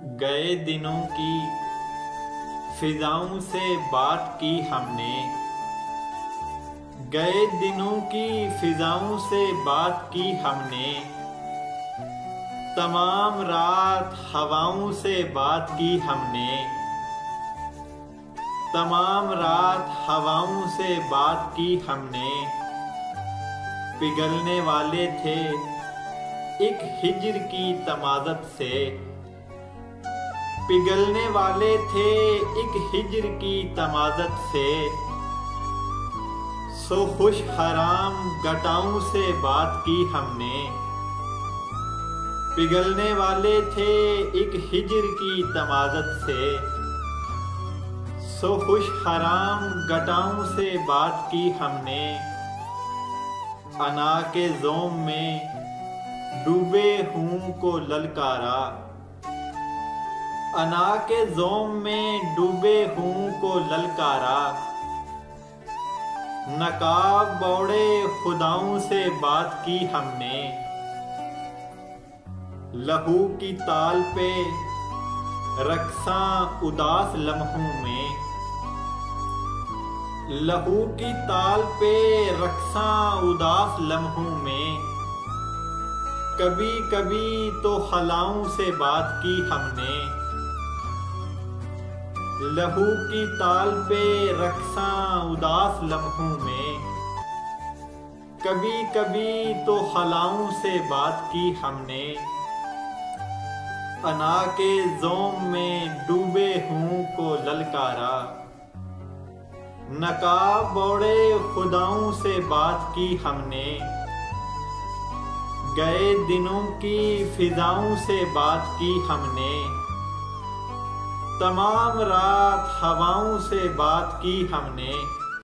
गए दिनों की फिजाओं से बात की हमने, गए दिनों की फिजाओं से बात की हमने, तमाम रात हवाओं से बात की हमने, तमाम रात हवाओं से बात की हमने। पिघलने वाले थे एक हिज्र की तमाज़त से, पिघलने वाले थे एक हिज्र की तमाज़त से। सो खुश हराम घटाओं से बात की हमने, पिघलने वाले थे एक हिज्र की तमाज़त से। सो खुश हराम घटाओं से बात की हमने। अना के ज़ोम में डूबे हूँ को ललकारा, अना के ज़ोम में डूबे हूँ को ललकारा। नकाब बौड़े खुदाओं से बात की हमने, लहू की ताल पे रक्सां उदास लम्हों में, लहू की ताल पे रक्सां उदास लम्हों में। कभी कभी तो खलाओं से बात की हमने, लहू की ताल पे रक्सां उदास लम्हों में। कभी कभी तो खलाओं से बात की हमने। अना के ज़ोम में डूबे हूँ को ललकारा, नकाब बौड़े खुदाओं से बात की हमने। गए दिनों की फिजाओं से बात की हमने, तमाम रात हवाओं से बात की हमने।